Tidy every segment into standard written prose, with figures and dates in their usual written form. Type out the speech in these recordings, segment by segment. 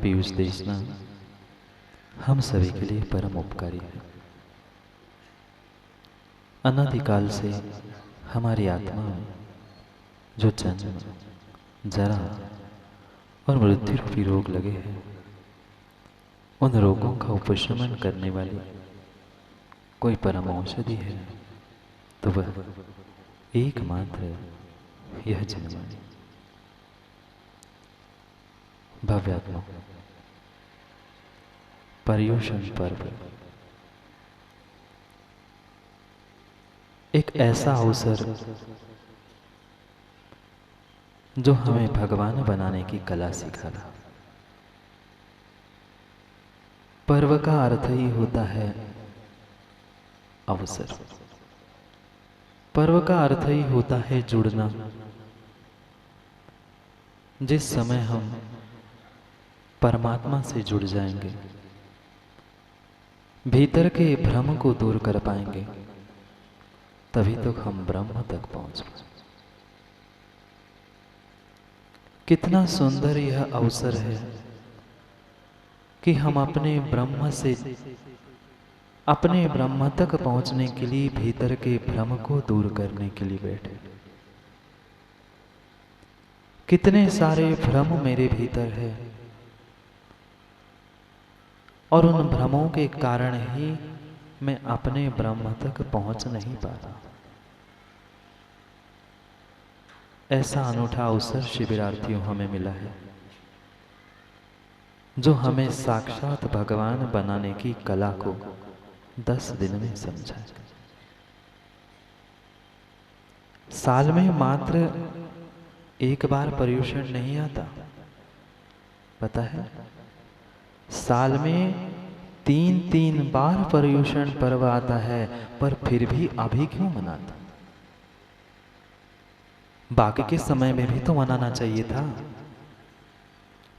पीयूष देशना हम सभी के लिए परम उपकारी है। अनादिकाल से हमारी आत्मा में जो जन्म, जरा और मृत्यु रूपी रोग लगे हैं, उन रोगों का उपशमन करने वाली कोई परम औषधि है तो वह एकमात्र यह जन्म है। भव्यात्मा पर्युषण पर्व एक ऐसा अवसर जो हमें भगवान बनाने की कला सिखा रहा। पर्व का अर्थ ही होता है अवसर। पर्व का अर्थ ही होता है जुड़ना। जिस समय हम परमात्मा से जुड़ जाएंगे, भीतर के भ्रम को दूर कर पाएंगे, तभी तो हम ब्रह्म तक पहुंच पाएंगे। कितना सुंदर यह अवसर है कि हम अपने ब्रह्म तक पहुंचने के लिए भीतर के भ्रम को दूर करने के लिए बैठे। कितने सारे भ्रम मेरे भीतर है और उन भ्रमों के कारण ही मैं अपने ब्रह्म तक पहुंच नहीं पा रहा। ऐसा अनूठा अवसर शिविरार्थियों हमें मिला है जो हमें साक्षात भगवान बनाने की कला को 10 दिन में समझाए। साल में मात्र एक बार पर्युषण नहीं आता, पता है? साल में 3 बार पर्युषण पर्व आता है, पर फिर भी अभी क्यों मनाता? बाकी के समय में भी तो मनाना चाहिए था।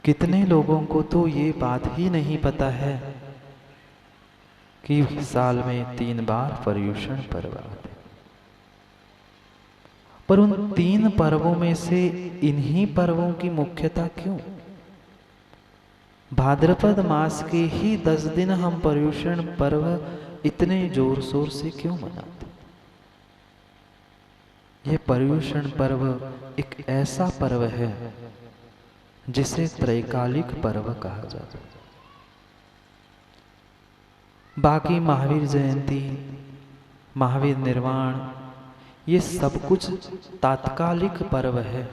कितने लोगों को तो ये बात ही नहीं पता है कि साल में 3 बार पर्युषण पर्व आते, पर उन 3 पर्वों में से इन्हीं पर्वों की मुख्यता क्यों? भाद्रपद मास के ही 10 दिन हम पर्युषण पर्व इतने जोर शोर से क्यों मनाते? यह पर्युषण पर्व एक ऐसा पर्व है जिसे त्रैकालिक पर्व कहा जाता है। बाकी महावीर जयंती, महावीर निर्वाण, ये सब कुछ तात्कालिक पर्व है।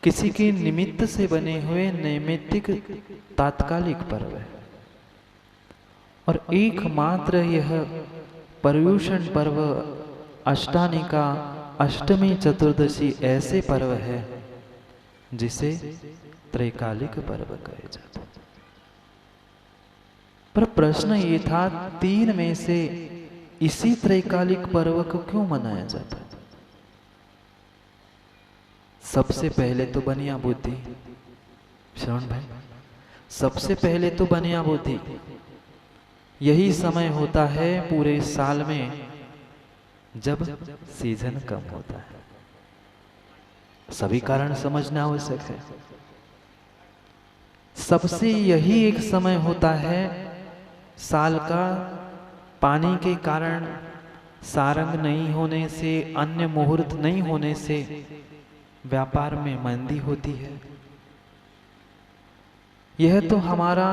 किसी के निमित्त से बने हुए नैमित्तिक तात्कालिक पर्व है। और एकमात्र यह पर्युषण पर्व अष्टानिका, अष्टमी, चतुर्दशी ऐसे पर्व है जिसे त्रैकालिक पर्व कहे जाते हैं। पर प्रश्न ये था, 3 में से इसी त्रैकालिक पर्व को क्यों मनाया जाता है? सबसे पहले तो बनिया बुद्धि, श्रवण भाई, सबसे पहले तो बनिया बुद्धि। यही समय होता है पूरे साल में जब सीजन कम होता है। सभी कारण समझना आवश्यक है। सबसे यही एक समय होता है साल का, पानी के कारण, सारंग नहीं होने से, अन्य मुहूर्त नहीं होने से व्यापार में मंदी होती है। यह तो हमारा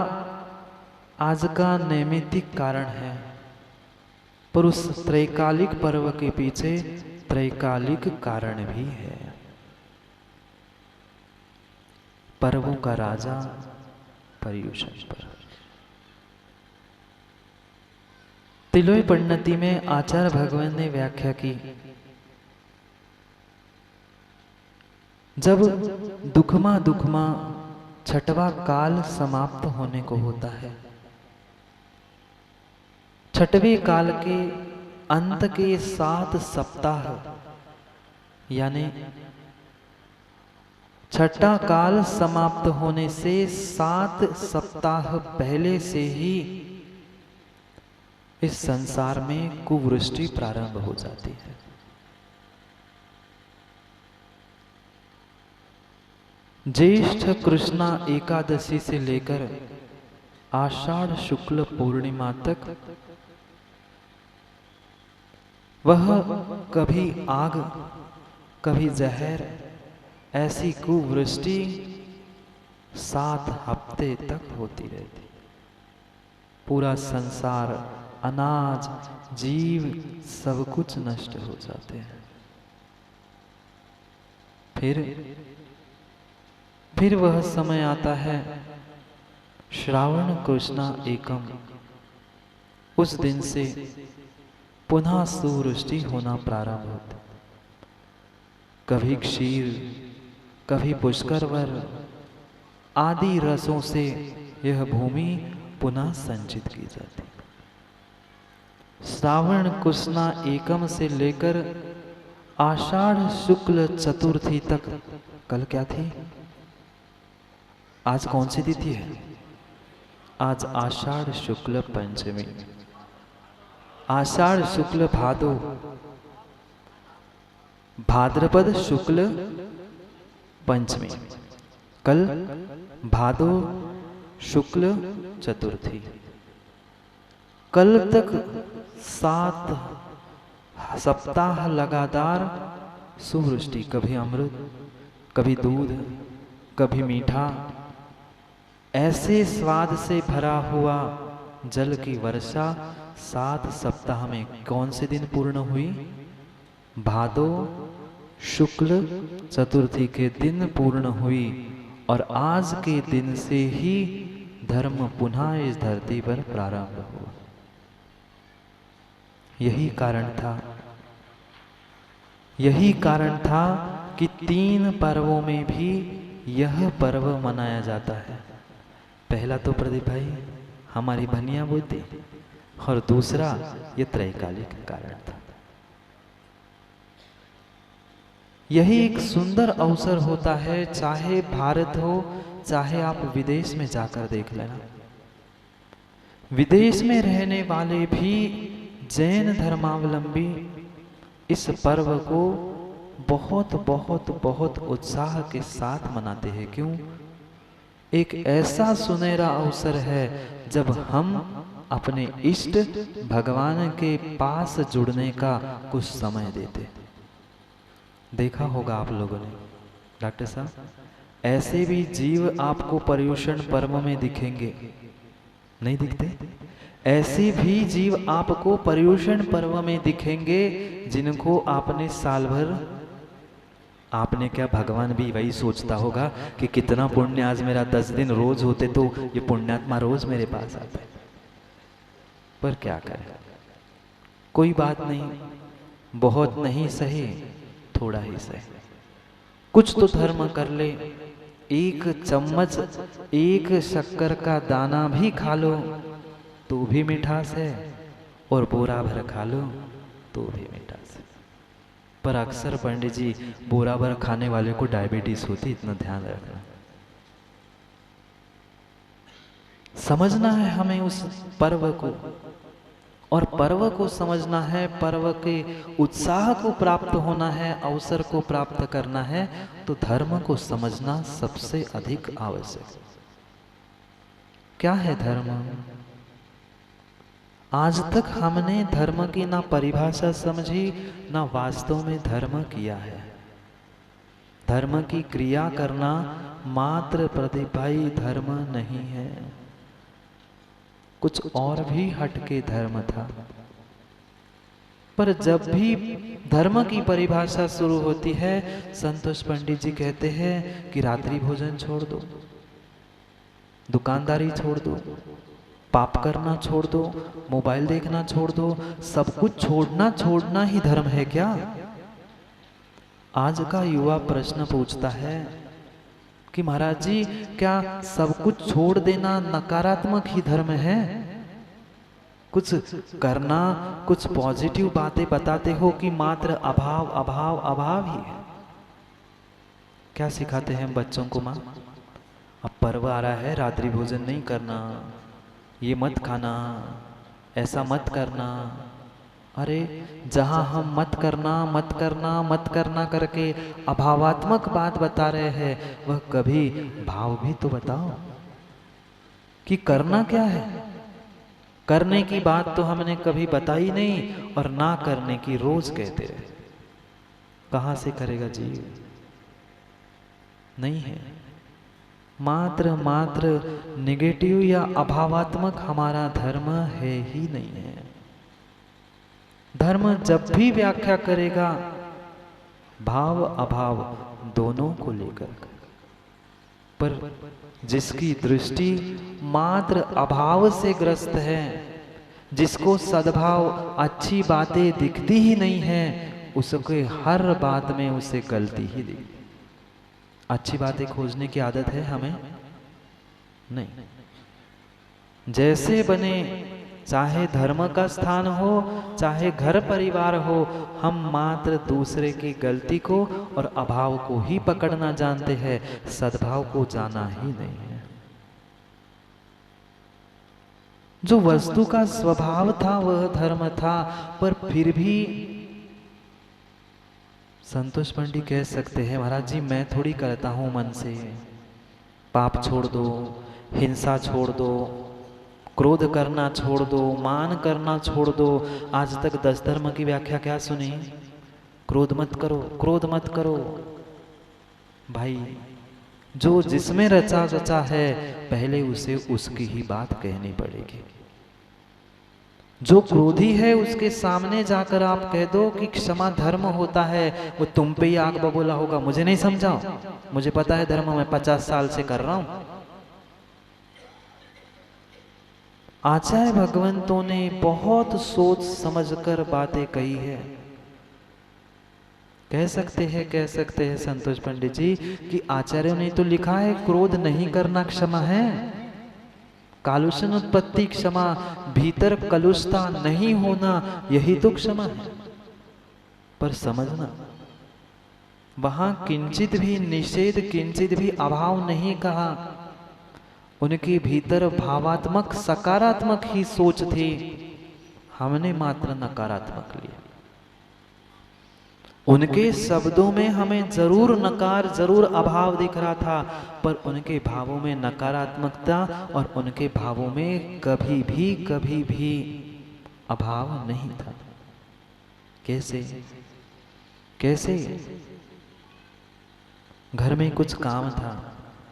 आज का नैमित्तिक कारण है, पर उस त्रैकालिक पर्व के पीछे त्रैकालिक कारण भी है। पर्वों का राजा पर्युषण पर्व। तिलोई परिणति में आचार्य भगवान ने व्याख्या की, जब दुखमा 6वां काल समाप्त होने को होता है, 6वें काल के अंत के 7 सप्ताह, यानी 6ठा काल समाप्त होने से 7 सप्ताह पहले से ही इस संसार में कुवृष्टि प्रारंभ हो जाती है। ज्येष्ठ कृष्णा एकादशी से लेकर आषाढ़ शुक्ल पूर्णिमा तक वह कभी आग कभी जहर ऐसी कुवृष्टि 7 हफ्ते तक होती रहती। पूरा संसार, अनाज, जीव सब कुछ नष्ट हो जाते हैं। फिर वह समय आता है श्रावण कृष्णा एकम। उस दिन से पुनः सुवृष्टि होना प्रारंभ होती। कभी क्षीर, कभी पुष्करवर आदि रसों से यह भूमि पुनः संचित की जाती। श्रावण कृष्णा एकम से लेकर आषाढ़ शुक्ल चतुर्थी तक, कल क्या थी? आज कौन सी तिथि है? आज आषाढ़ शुक्ल पंचमी। आषाढ़ शुक्ल भादो, भाद्रपद शुक्ल पंचमी, कल भादो शुक्ल चतुर्थी। कल तक 7 सप्ताह लगातार सुवृष्टि, कभी अमृत, कभी दूध, कभी मीठा, ऐसे स्वाद से भरा हुआ जल की वर्षा 7 सप्ताह में कौन से दिन पूर्ण हुई? भादो शुक्ल चतुर्थी के दिन पूर्ण हुई। और आज के दिन से ही धर्म पुनः इस धरती पर प्रारंभ हुआ। यही कारण था कि 3 पर्वों में भी यह पर्व मनाया जाता है। पहला तो प्रदीप भाई हमारी भनिया बुद्धि, और दूसरा ये त्रैकालिक कारण था। यही एक सुंदर अवसर होता है, चाहे भारत हो चाहे आप विदेश में जाकर देख लेना। विदेश में रहने वाले भी जैन धर्मावलंबी इस पर्व को बहुत बहुत बहुत उत्साह के साथ मनाते हैं। क्यों? एक ऐसा सुनहरा अवसर है जब हम अपने इष्ट भगवान के पास जुड़ने का कुछ समय देते। देखा होगा आप लोगों ने डॉक्टर साहब, ऐसे भी जीव आपको पर्युषण पर्व में दिखेंगे, नहीं दिखते? ऐसे भी जीव आपको पर्युषण पर्व में दिखेंगे जिनको आपने साल भर, आपने क्या, भगवान भी वही सोचता होगा कि कितना पुण्य, आज मेरा 10 दिन रोज होते तो ये पुण्यात्मा रोज मेरे पास आते। पर क्या करें, कोई बात नहीं, बहुत नहीं सही थोड़ा ही सही, कुछ तो धर्म कर ले। 1 चम्मच 1 शक्कर का दाना भी खा लो तो भी मिठास है, और बोरा भर खा लो तो भी मिठास है। पर अक्सर पंडित जी बोरा भर खाने वाले को डायबिटीज होती, इतना ध्यान रखना। समझना है हमें उस पर्व को, और पर्व को समझना है, पर्व के उत्साह को प्राप्त होना है, अवसर को प्राप्त करना है, तो धर्म को समझना सबसे अधिक आवश्यक। क्या है धर्म? आज तक हमने धर्म की ना परिभाषा समझी, ना वास्तव में धर्म किया है। धर्म की क्रिया करना मात्र प्रदीप भाई धर्म नहीं है, कुछ और भी हटके धर्म था। पर जब भी धर्म की परिभाषा शुरू होती है, संतोष पंडित जी कहते हैं कि रात्रि भोजन छोड़ दो, दुकानदारी छोड़ दो, पाप करना छोड़ दो, मोबाइल देखना छोड़ दो, सब कुछ छोड़ना ही धर्म है क्या? आज का युवा प्रश्न पूछता है कि महाराज जी क्या सब कुछ छोड़ देना नकारात्मक ही धर्म है? कुछ करना, कुछ पॉजिटिव बातें बताते हो कि मात्र अभाव अभाव अभाव ही है? क्या सिखाते हैं बच्चों को माँ? अब पर्व आ रहा है, रात्रि भोजन नहीं करना, ये मत खाना, ऐसा मत करना, अरे जहां हम मत करना मत करना मत करना करके अभावात्मक बात बता रहे हैं, वह कभी भाव भी तो बताओ कि करना क्या है। करने की बात तो हमने कभी बताई नहीं और ना करने की रोज कहते रहे। कहां से करेगा जीव? नहीं है। मात्र मात्र निगेटिव या अभावात्मक हमारा धर्म है ही नहीं है। धर्म जब भी व्याख्या करेगा भाव अभाव दोनों को लेकर, पर जिसकी दृष्टि मात्र अभाव से ग्रस्त है, जिसको सद्भाव अच्छी बातें दिखती ही नहीं है, उसके हर बात में उसे गलती ही दिखती। अच्छी बातें खोजने की आदत है हमें? नहीं। जैसे बने, चाहे धर्म का स्थान हो चाहे घर परिवार हो, हम मात्र दूसरे की गलती को और अभाव को ही पकड़ना जानते हैं, सद्भाव को जाना ही नहीं है। जो वस्तु का स्वभाव था वह धर्म था, पर फिर भी संतोष पंडित कह सकते हैं, महाराज जी मैं थोड़ी करता हूं मन से। पाप छोड़ दो, हिंसा छोड़ दो, क्रोध करना छोड़ दो, मान करना छोड़ दो। आज तक 10 धर्म की व्याख्या क्या सुनी? क्रोध मत करो, क्रोध मत करो। भाई जो जिसमें रचा रचा है, पहले उसे उसकी ही बात कहनी पड़ेगी। जो क्रोधी है उसके सामने जाकर आप कह दो कि क्षमा धर्म होता है, वो तुम पे ही आग बबूला होगा। मुझे नहीं समझाओ, मुझे पता है धर्म, मैं 50 साल से कर रहा हूं। आचार्य भगवंतों ने बहुत सोच समझकर बातें कही है। कह सकते हैं संतोष पंडित जी कि आचार्यों ने तो लिखा है क्रोध नहीं करना क्षमा है, कालुषण उत्पत्ति क्षमा, भीतर कलुषता नहीं होना यही तो क्षमा है। पर समझना, वहां किंचित भी निषेध, किंचित भी अभाव नहीं कहा। उनके भीतर भावात्मक सकारात्मक ही सोच थी, हमने मात्र नकारात्मक लिया। उनके शब्दों में हमें जरूर नकार, जरूर अभाव दिख रहा था, पर उनके भावों में नकारात्मकता और उनके भावों में कभी भी अभाव नहीं था। कैसे कैसे? घर में कुछ काम था।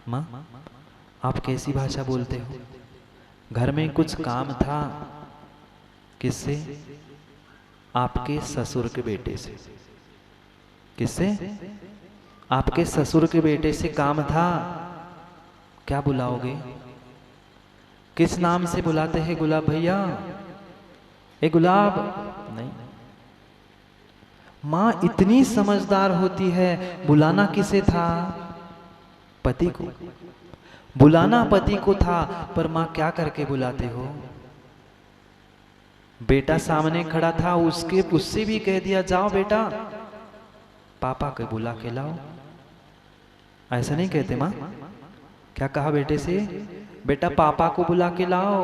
मां, आप कैसी भाषा बोलते हो? घर में कुछ काम था। किससे? आपके ससुर के बेटे से। किससे? आपके ससुर के बेटे से काम था। क्या बुलाओगे? किस नाम से बुलाते हैं? गुलाब भैया, ए गुलाब नहीं। मां इतनी समझदार होती है, बुलाना किसे था? पति को। बुलाना पति को था, पर मां क्या करके बुलाते हो? बेटा सामने खड़ा था, उससे भी कह दिया जाओ बेटा पापा को बुला के लाओ। ऐसा नहीं कहते मां? क्या कहा बेटे से? बेटा पापा को बुला के लाओ।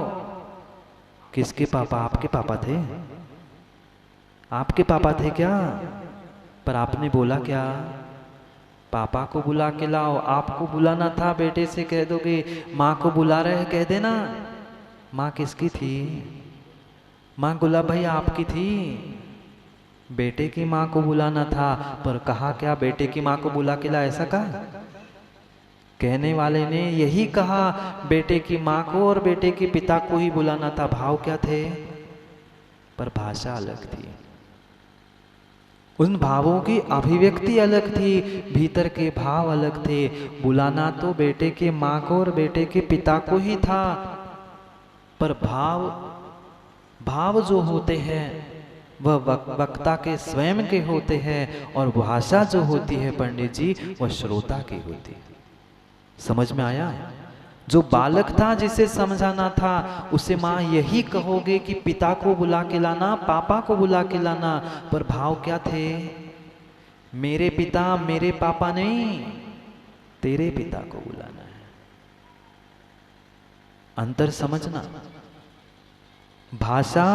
किसके पापा? आपके पापा थे? आपके पापा थे क्या? पर आपने बोला क्या? पापा को बुला के लाओ। आपको बुलाना था, बेटे से कह दोगे माँ को बुला रहे हैं, कह देना। माँ किसकी थी? माँ गुलाब भाई आपकी थी। बेटे की माँ को बुलाना था, पर कहा क्या? बेटे की माँ को बुला के ला, ऐसा कहा? कहने वाले ने यही कहा, बेटे की माँ को और बेटे के पिता को ही बुलाना था। भाव क्या थे? पर भाषा अलग थी। उन भावों की अभिव्यक्ति अलग थी, भीतर के भाव अलग थे। बुलाना तो बेटे के माँ को और बेटे के पिता को ही था, पर भाव जो होते हैं वह वक्ता के स्वयं के होते हैं, और भाषा जो होती है पंडित जी, वह श्रोता की होती है। समझ में आया? जो बालक था जिसे समझाना था, उसे माँ यही कहोगे कि पिता को बुला के लाना, पापा को बुला के लाना, पर भाव क्या थे? मेरे पिता मेरे पापा नहीं, तेरे पिता को बुलाना है। अंतर समझना। भाषा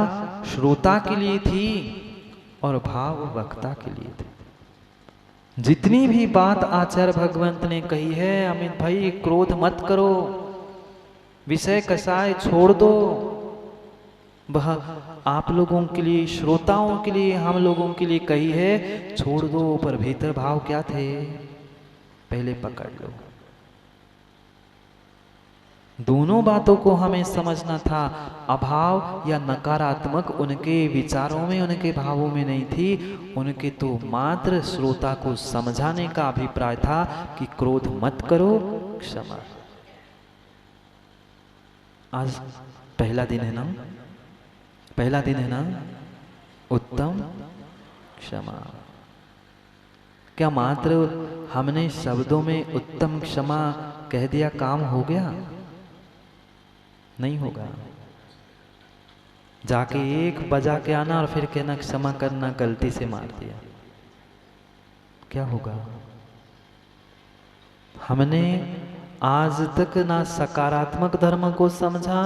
श्रोता के लिए थी और भाव वक्ता के लिए थे। जितनी भी बात आचार्य भगवंत ने कही है, अमित भाई क्रोध मत करो, विषय कसाय छोड़ दो, वह आप लोगों के लिए, श्रोताओं के लिए, हम लोगों के लिए कही है, छोड़ दो। पर भीतर भाव क्या थे पहले पकड़ लो। दोनों बातों को हमें समझना था। अभाव या नकारात्मक उनके विचारों में, उनके भावों में नहीं थी। उनके तो मात्र श्रोता को समझाने का अभिप्राय था कि क्रोध मत करो, क्षमा। आज पहला दिन है ना, पहला दिन है ना, उत्तम क्षमा। क्या मात्र हमने शब्दों में उत्तम क्षमा कह दिया काम हो गया? नहीं होगा। जाके एक बजा के आना और फिर कहना क्षमा करना, गलती से मार दिया, क्या होगा? हमने आज तक ना सकारात्मक धर्म को समझा,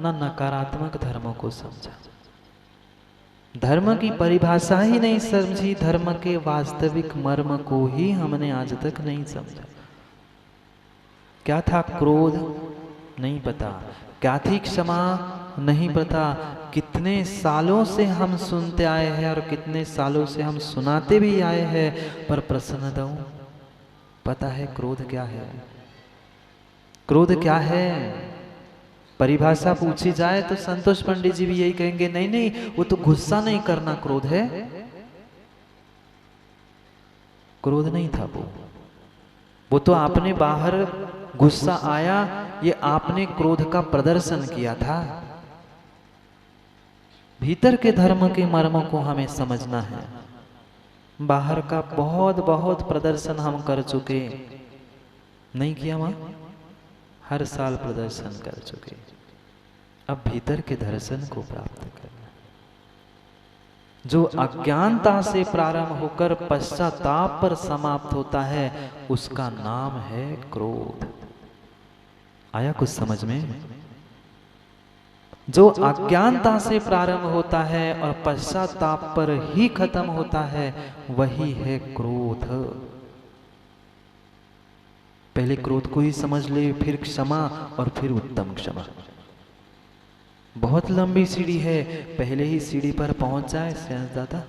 ना नकारात्मक धर्म को समझा। धर्म की परिभाषा ही नहीं समझी, धर्म के वास्तविक मर्म को ही हमने आज तक नहीं समझा। क्या था क्रोध? नहीं पता। क्या थी क्षमा? नहीं पता। कितने सालों से हम सुनते आए हैं और कितने सालों से हम सुनाते भी आए हैं, पर प्रश्न दो, पता है क्रोध क्या है? क्रोध क्या है? परिभाषा पूछी जाए तो संतोष पंडित जी भी यही कहेंगे, नहीं नहीं, वो तो गुस्सा नहीं करना क्रोध है। क्रोध नहीं था वो तो आपने बाहर गुस्सा आया, ये आपने क्रोध का प्रदर्शन किया था। भीतर के धर्म के मर्मों को हमें समझना है। बाहर का बहुत बहुत प्रदर्शन हम कर चुके, नहीं किया मां? हर साल प्रदर्शन कर चुके। अब भीतर के दर्शन को प्राप्त करना, जो अज्ञानता से प्रारंभ होकर पश्चाताप पर समाप्त होता है, उसका नाम है क्रोध। आया कुछ समझ में? जो अज्ञानता से प्रारंभ होता है और पश्चाताप पर ही खत्म होता है, वही है क्रोध। पहले क्रोध को ही समझ ले, फिर क्षमा और फिर उत्तम क्षमा। बहुत लंबी सीढ़ी है, पहले ही सीढ़ी पर पहुंच जाए सहजदाता